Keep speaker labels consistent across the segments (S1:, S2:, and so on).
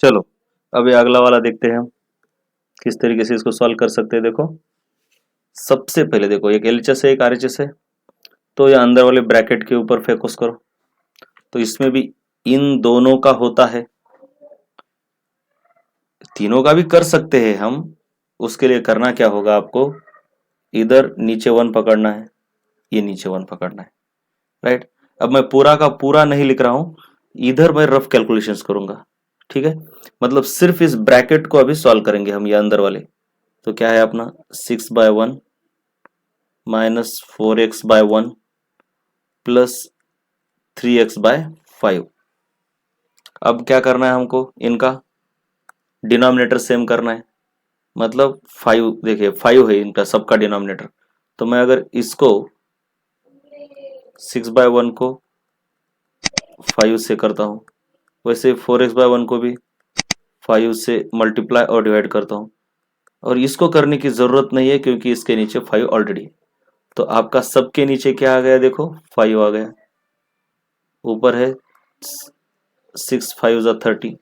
S1: चलो अब ये अगला वाला देखते हैं हम किस तरीके से इसको सॉल्व कर सकते हैं। देखो सबसे पहले देखो एक एलएचएस है एक आरएचएस है, तो ये अंदर वाले ब्रैकेट के ऊपर फोकस करो। तो इसमें भी इन दोनों का होता है, तीनों का भी कर सकते हैं हम। उसके लिए करना क्या होगा आपको, इधर नीचे वन पकड़ना है, ये नीचे वन पकड़ना है, राइट। अब मैं पूरा का पूरा नहीं लिख रहा हूं, इधर मैं रफ कैलकुलेशंस करूंगा, ठीक है। मतलब सिर्फ इस ब्रैकेट को अभी सॉल्व करेंगे हम, ये अंदर वाले। तो क्या है अपना 6/1 माइनस 4x/1 प्लस 3x/5। अब क्या करना है हमको, इनका डिनोमिनेटर सेम करना है। मतलब 5, देखिए 5 है इनका सबका डिनोमिनेटर। तो मैं अगर इसको 6/1 को 5 से करता हूँ, वैसे 4x/1 को भी 5 से मल्टीप्लाई और डिवाइड करता हूँ। और इसको करने की ज़रूरत नहीं है क्योंकि इसके नीचे 5 ऑलरेडी। तो आपका सबके नीचे क्या आ गया, देखो 5 आ गया। ऊपर है 6×5 = 30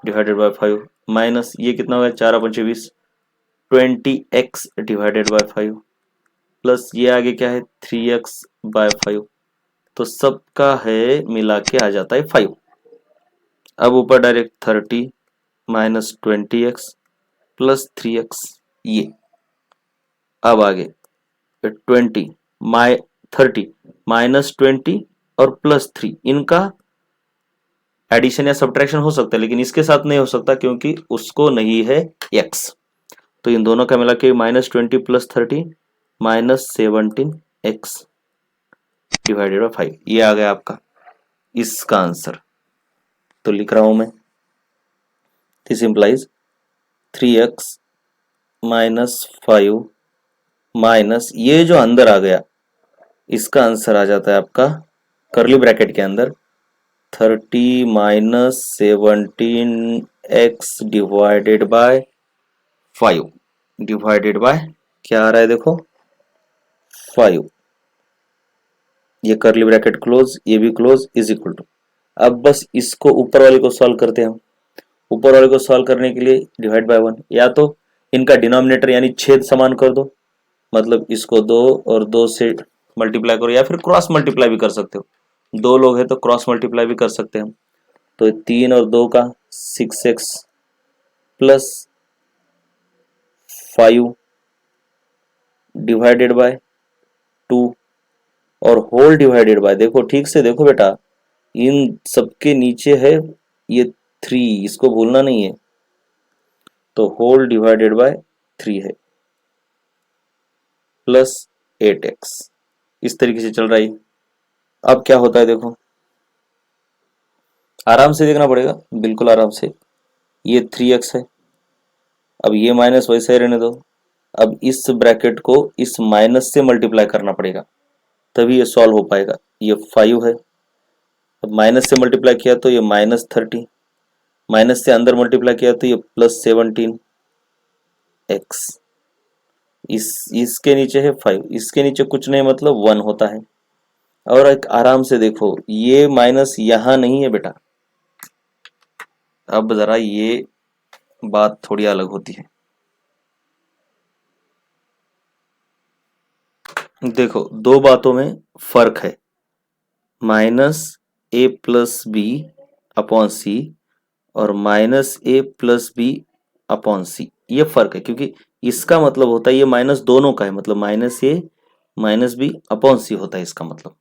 S1: डिवाइडेड बाय 5 माइनस ये कितना होगा 4×5 20x डिवाइडेड बाय 5 प्लस ये आगे क्या है 3x/5। तो सबका है मिला के आ जाता है 5। अब ऊपर direct 30 minus 20x plus 3x ये। अब आगे 20 माइ 30 माइनस 20 और प्लस 3, इनका एडिशन या सब्ट्रैक्शन हो सकता है लेकिन इसके साथ नहीं हो सकता क्योंकि उसको नहीं है x। तो इन दोनों का मिला के -20 प्लस 30 -17x डिवाइडेड बाई 5, ये आ गया आपका इसका आंसर। तो लिख रहा हूं मैं, दिस इंप्लाइज 3x -5 माइनस ये जो अंदर आ गया इसका आंसर आ जाता है आपका कर्ली ब्रैकेट के अंदर 30 minus 17x divided by 5 divided by क्या आ रहा है देखो 5। ये कर्ली ब्रैकेट क्लोज, ये भी क्लोज, इज इक्वल टू। अब बस इसको ऊपर वाले को सॉल्व करते हैं हम। ऊपर वाले को सॉल्व करने के लिए डिवाइड बाय 1, या तो इनका डिनोमिनेटर यानी छेद समान कर दो, मतलब इसको 2 और 2 से मल्टीप्लाई करो, या फिर क्रॉस मल्टीप्लाई भी कर सकते हो। 2 लोग हैं तो क्रॉस मल्टीप्लाई भी कर सकते हैं हम। तो 3 और 2 का 6x प्लस 5 डिवाइडेड बाय 2 और होल डिवाइडेड बाय, देखो ठीक से देखो बेटा, इन सबके नीचे है ये 3, इसको भूलना नहीं है। तो होल डिवाइडेड बाय 3 है प्लस 8x, इस तरीके से चल रहा है। अब क्या होता है देखो, आराम से देखना पड़ेगा, बिल्कुल आराम से। ये 3x है, अब ये माइनस वैसे ही रहने दो। अब इस ब्रैकेट को इस माइनस से मल्टीप्लाई करना पड़ेगा तभी ये सॉल्व हो पाएगा। ये 5 है, अब माइनस से मल्टीप्लाई किया तो ये -30, माइनस से अंदर मल्टीप्लाई किया तो ये +17x। इसके नीचे है 5, इसके नीचे कुछ नहीं मतलब 1 होता है। और एक आराम से देखो, ये माइनस यहां नहीं है बेटा। अब जरा ये बात थोड़ी अलग होती है। देखो दो बातों में फर्क है, -a+b/c और -a+b/c, ये फर्क है क्योंकि इसका मतलब होता है ये माइनस दोनों का है, मतलब -a-b/c होता है इसका मतलब।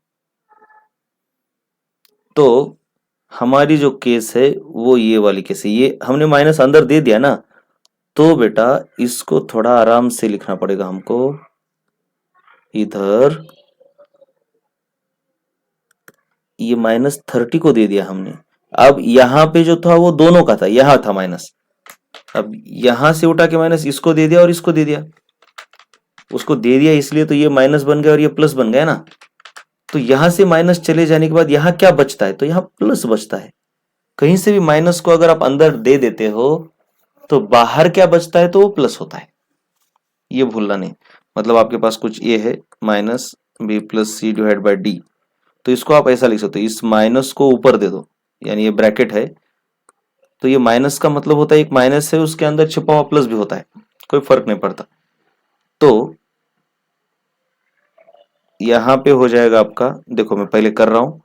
S1: तो हमारी जो केस है वो ये वाली केस है, ये हमने माइनस अंदर दे दिया ना, तो बेटा इसको थोड़ा आराम से लिखना पड़ेगा हमको। इधर ये -30 को दे दिया हमने। अब यहाँ पे जो था वो दोनों का था, यहाँ था माइनस। अब यहां से उठा के माइनस इसको दे दिया और इसको दे दिया, उसको दे दिया इसलिए तो ये माइनस बन गया और ये प्लस बन गया ना। तो यहां से माइनस चले जाने के बाद यहाँ क्या बचता है, तो यहाँ प्लस बचता है। कहीं से भी माइनस को अगर आप अंदर दे देते हो तो बाहर क्या बचता है, तो वो प्लस होता है, ये भूलना नहीं। मतलब आपके पास कुछ ये है -b+c डिवाइड बाई d, तो इसको आप ऐसा लिख सकते हो, इस माइनस को ऊपर दे दो, यानी ये ब्रैकेट है, तो ये माइनस का मतलब होता है एक माइनस है उसके अंदर छिपा हुआ प्लस भी होता है, कोई फर्क नहीं पड़ता। तो यहां पे हो जाएगा आपका, देखो मैं पहले कर रहा हूं,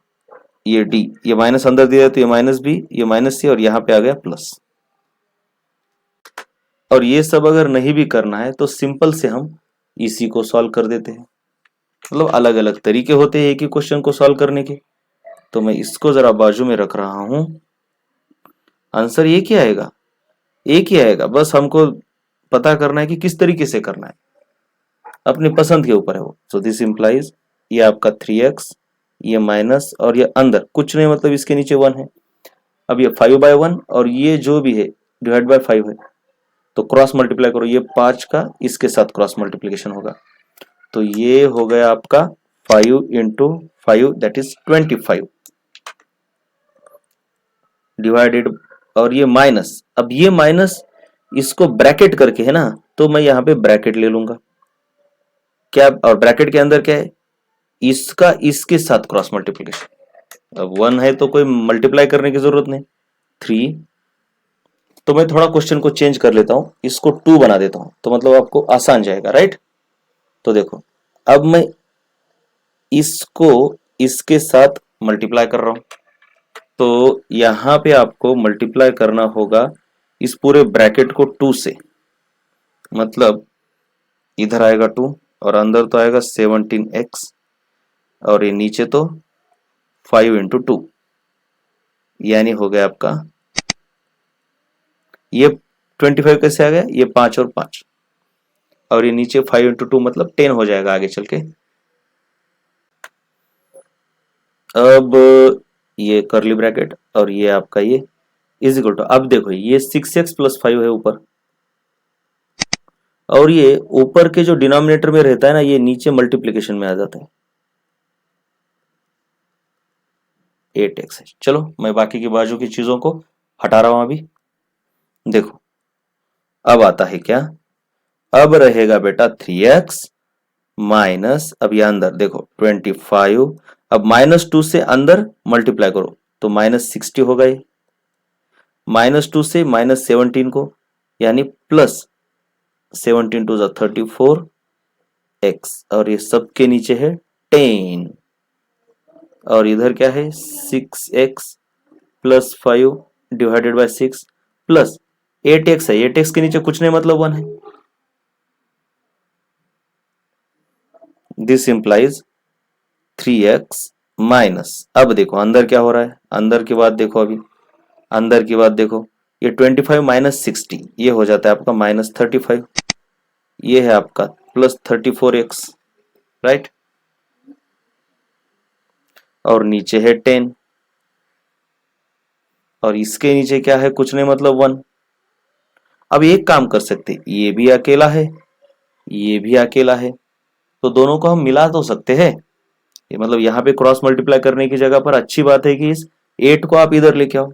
S1: ये डी, ये माइनस अंदर दिया है तो ये माइनस बी, ये माइनस सी, और यहाँ पे आ गया प्लस। और ये सब अगर नहीं भी करना है तो सिंपल से हम इसी को सॉल्व कर देते हैं। मतलब अलग अलग तरीके होते हैं एक ही क्वेश्चन को सॉल्व करने के। तो मैं इसको जरा बाजू में रख रहा हूं, आंसर एक ही आएगा, एक ही आएगा, बस हमको पता करना है कि किस तरीके से करना है, अपनी पसंद के ऊपर है वो। सो दिस इंप्लाइज ये आपका 3x, ये माइनस, और ये अंदर कुछ नहीं मतलब इसके नीचे 1 है। अब ये 5/1 और ये जो भी है डिवाइड बाय 5 है, तो क्रॉस मल्टीप्लाई करो, ये 5 का इसके साथ क्रॉस मल्टीप्लीकेशन होगा, तो ये हो गया आपका 5 इंटू 5 दैट इज 25 डिवाइडेड, और ये माइनस, अब ये माइनस इसको ब्रैकेट करके है ना, तो मैं यहाँ पे ब्रैकेट ले लूंगा क्या, और ब्रैकेट के अंदर क्या है, इसका इसके साथ क्रॉस मल्टीप्लीकेशन। अब 1 है तो कोई मल्टीप्लाई करने की जरूरत नहीं, 3, तो मैं थोड़ा क्वेश्चन को चेंज कर लेता हूं, इसको 2 बना देता हूं, तो मतलब आपको आसान जाएगा, राइट। तो देखो अब मैं इसको इसके साथ मल्टीप्लाई कर रहा हूं, तो यहां पे आपको मल्टीप्लाई करना होगा इस पूरे ब्रैकेट को 2 से, मतलब इधर आएगा 2 और अंदर तो आएगा 17x, और ये नीचे तो 5 इंटू 2, यानी हो गया आपका ये 25 कैसे आ गया, ये 5 और 5, और ये नीचे 5 इंटू 2 मतलब 10 हो जाएगा आगे चल के। अब ये करली ब्रैकेट और ये आपका ये इज इक्वल टू, अब देखो ये 6x प्लस 5 है ऊपर, और ये ऊपर के जो डिनोमिनेटर में रहता है ना, ये नीचे मल्टीप्लिकेशन में आ जाता है, 8x है। चलो मैं बाकी की बाजू की चीजों को हटा रहा हूं अभी। देखो अब आता है क्या, अब रहेगा बेटा 3x माइनस, अब ये अंदर देखो 25, अब -2 से अंदर मल्टीप्लाई करो तो -60 होगा, ये -2 से -17 को, यानी प्लस 17 टू 34x, और ये सबके नीचे है 10, और इधर क्या है 6x plus 5 divided by 6 plus 8x है, 8x के नीचे कुछ नहीं मतलब 1 है। दिस इंप्लाइज 3x माइनस, अब देखो अंदर क्या हो रहा है, अंदर की बात देखो, अभी अंदर की बात देखो, ये 25 माइनस 60 ये हो जाता है आपका -35, ये है आपका प्लस 34x, राइट, और नीचे है 10, और इसके नीचे क्या है कुछ नहीं मतलब 1। अब एक काम कर सकते, ये भी अकेला है, ये भी अकेला है, तो दोनों को हम मिला तो सकते हैं, ये मतलब यहाँ पे क्रॉस मल्टीप्लाई करने की जगह पर अच्छी बात है कि इस 8 को आप इधर लेके आओ,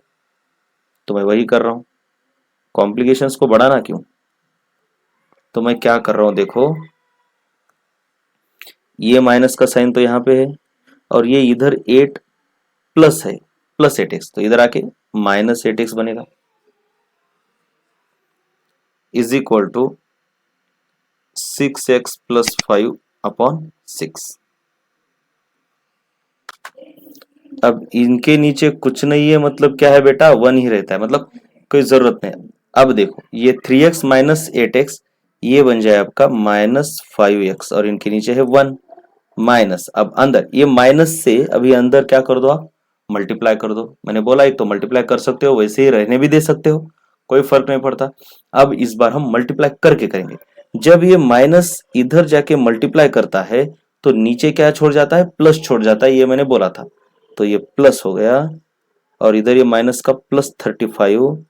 S1: तो मैं वही कर रहा हूं, कॉम्प्लिकेशंस को बढ़ाना क्यों। तो मैं क्या कर रहा हूं, देखो ये माइनस का साइन तो यहाँ पे है, और ये इधर 8 प्लस है, प्लस 8x, तो इधर आके -8x बनेगा, is equal to 6x plus 5 upon 6। अब इनके नीचे कुछ नहीं है, मतलब क्या है बेटा 1 ही रहता है, मतलब कोई जरूरत नहीं। अब देखो ये 3x माइनस 8x ये बन जाए आपका -5x, और इनके नीचे है 1 माइनस, अब अंदर ये माइनस से अभी अंदर क्या कर दो आप मल्टीप्लाई कर दो, मैंने बोला एक तो मल्टीप्लाई कर सकते हो, वैसे ही रहने भी दे सकते हो, कोई फर्क नहीं पड़ता। अब इस बार हम मल्टीप्लाई करके करेंगे, जब ये माइनस इधर जाके मल्टीप्लाई करता है तो नीचे क्या छोड़ जाता है, प्लस छोड़ जाता है, ये मैंने बोला था, तो ये प्लस हो गया, और इधर ये माइनस का +35,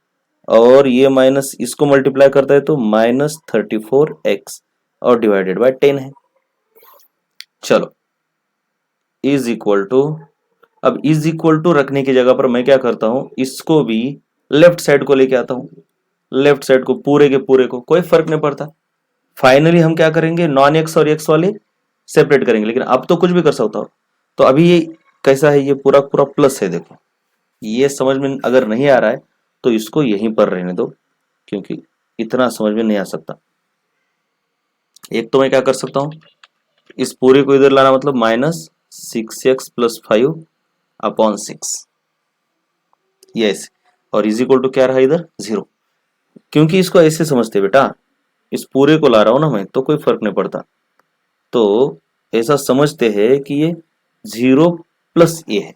S1: और ये माइनस इसको मल्टीप्लाई करता है तो -34x, और डिवाइडेड बाय 10 है। चलो इज इक्वल टू, अब इज इक्वल टू रखने की जगह पर मैं क्या करता हूं, इसको भी लेफ्ट साइड को लेके आता हूं, लेफ्ट साइड को पूरे के पूरे को, कोई फर्क नहीं पड़ता। फाइनली हम क्या करेंगे, नॉन एक्स और एक्स वाले सेपरेट करेंगे, लेकिन अब तो कुछ भी कर सकता हो। तो अभी ये कैसा है, ये पूरा पूरा प्लस है, देखो ये समझ में अगर नहीं आ रहा है तो इसको यहीं पर रहने दो, क्योंकि इतना समझ में नहीं आ सकता। एक तो मैं क्या कर सकता हूँ, इस पूरे को इधर लाना, मतलब -6x+5/6, ये ऐसे, और इज इक्वल टू क्या रहा इधर 0, क्योंकि इसको ऐसे समझते बेटा, इस पूरे को ला रहा हूं ना मैं, तो कोई फर्क नहीं पड़ता। तो ऐसा समझते हैं कि ये 0 + ये है,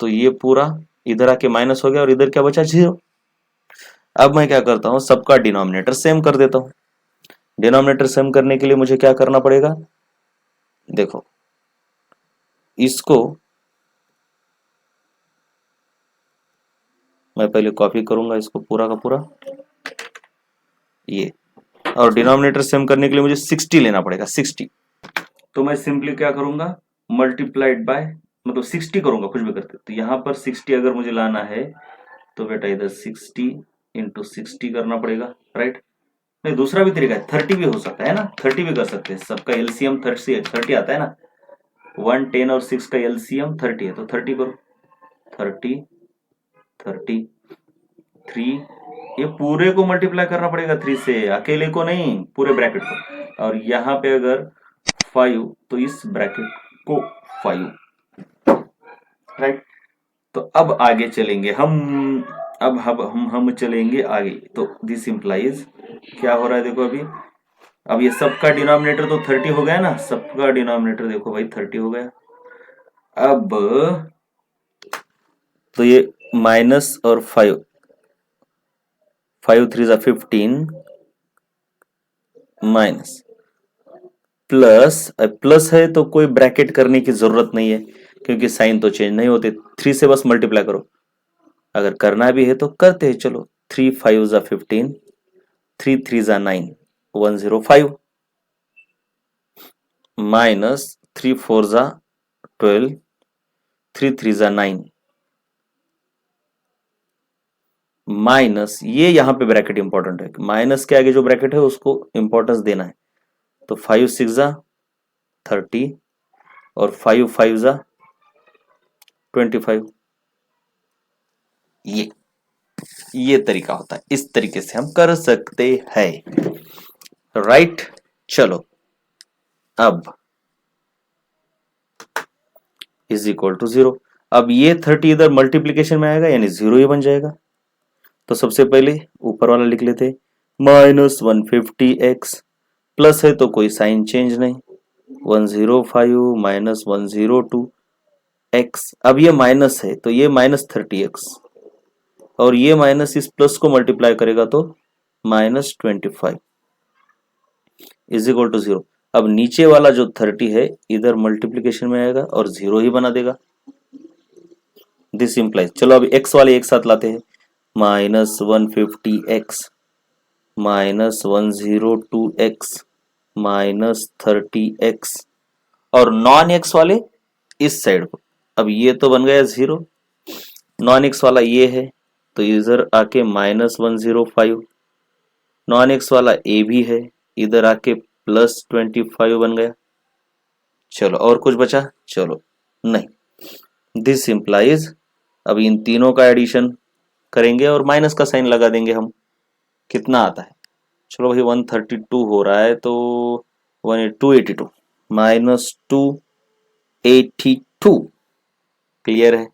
S1: तो ये पूरा इधर आके माइनस हो गया और इधर क्या बचा 0। अब मैं क्या करता हूँ, सबका डिनोमिनेटर सेम कर देता हूँ। डिनोमिनेटर सेम करने के लिए मुझे क्या करना पड़ेगा, देखो इसको मैं पहले कॉपी करूंगा, इसको पूरा का पूरा ये, और डिनोमिनेटर सेम करने के लिए मुझे 60 लेना पड़ेगा, 60। तो मैं सिंपली क्या करूंगा, मल्टीप्लाइड बाय, मतलब 60 करूंगा कुछ भी करते। तो यहाँ पर 60 अगर मुझे लाना है तो बेटा इधर 60 × 60 करना पड़ेगा, राइट। नहीं, दूसरा भी तरीका है, 30 भी हो सकता है ना, 30 भी कर सकते हैं, सबका एलसीएम 30 आता है ना, 1 10 और 6 का एलसीएम 30 है, तो 30 करो, 30 30 3, ये पूरे को मल्टीप्लाई करना पड़ेगा 3 से, अकेले को नहीं, पूरे ब्रैकेट को। और यहाँ पे अगर 5, तो इस ब्रैकेट को 5, राइट। तो अब आगे चलेंगे हम, अब हम चलेंगे आगे। तो दिस इंप्लाइज क्या हो रहा है, देखो अभी, अब ये सबका डिनोमिनेटर तो 30 हो गया ना, सबका डिनोमिनेटर देखो भाई 30 हो गया। अब तो ये माइनस और 5 3 × 15 माइनस प्लस, प्लस है तो कोई ब्रैकेट करने की जरूरत नहीं है, क्योंकि साइन तो चेंज नहीं होते, 3 से बस मल्टीप्लाई करो। अगर करना भी है तो करते हैं, चलो 3 5 × 15, 3 3 × 9, 105 माइनस 3 4 × 12, 3 3 × 9 माइनस, ये यहाँ पे ब्रैकेट इंपॉर्टेंट है, माइनस के आगे जो ब्रैकेट है उसको इंपॉर्टेंस देना है। तो 5 6 × 30 और 5 5 × 25, ये तरीका होता है, इस तरीके से हम कर सकते हैं, राइट। चलो अब इज इक्वल टू 0। अब ये 30 इधर मल्टीप्लीकेशन में आएगा, यानी 0 ही बन जाएगा। तो सबसे पहले ऊपर वाला लिख लेते, -150x, प्लस है तो कोई साइन चेंज नहीं, 105 -102x। अब ये माइनस है तो ये -30x, और ये माइनस इस प्लस को मल्टीप्लाई करेगा तो -25 इज इक्वल टू 0। अब नीचे वाला जो 30 है इधर मल्टीप्लीकेशन में आएगा और 0 ही बना देगा। दिस इम्प्लाइज, चलो अब x वाले एक साथ लाते हैं, -150x -102x -30x, और नॉन एक्स वाले इस साइड को। अब ये तो बन गया 0, नॉन एक्स वाला ये है तो इधर आके -105, नॉन एक्स वाला ए भी है, इधर आके +25 बन गया। चलो और कुछ बचा, चलो नहीं। दिस इम्प्लाइज, अब इन तीनों का एडिशन करेंगे और माइनस का साइन लगा देंगे हम, कितना आता है, चलो भाई 132 हो रहा है तो 282 -282, क्लियर है,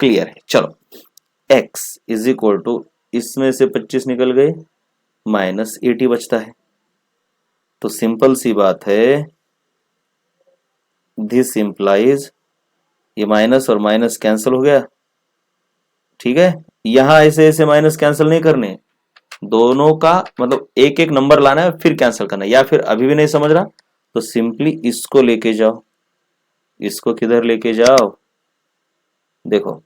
S1: क्लियर है। चलो x इज इक्वल टू, इसमें से 25 निकल गए, -80 बचता है। तो सिंपल सी बात है, दिस इंप्लाइज, ये माइनस और माइनस कैंसिल हो गया, ठीक है। यहां ऐसे ऐसे माइनस कैंसिल नहीं करने, दोनों का मतलब एक एक नंबर लाना है फिर कैंसिल करना है, या फिर अभी भी नहीं समझ रहा तो सिंपली इसको लेके जाओ, इसको किधर लेके जाओ, देखो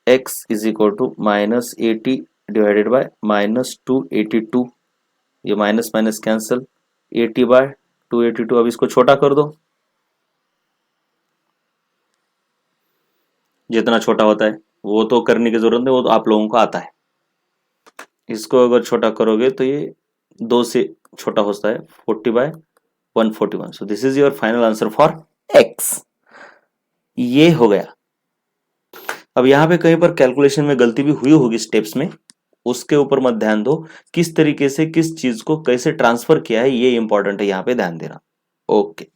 S1: x is equal to -80 divided by -282, ये माइनस माइनस कैंसिल, 80/282। अब इसको छोटा कर दो, जितना छोटा होता है वो तो करने की जरूरत नहीं, वो तो आप लोगों को आता है। इसको अगर छोटा करोगे तो ये 2 से छोटा होता है, 40/141। So this is your final answer for x। ये हो गया। अब यहाँ पे कहीं पर कैलकुलेशन में गलती भी हुई होगी स्टेप्स में, उसके ऊपर मत ध्यान दो, किस तरीके से किस चीज को कैसे ट्रांसफर किया है ये इंपॉर्टेंट है यहाँ पे ध्यान देना। ओके।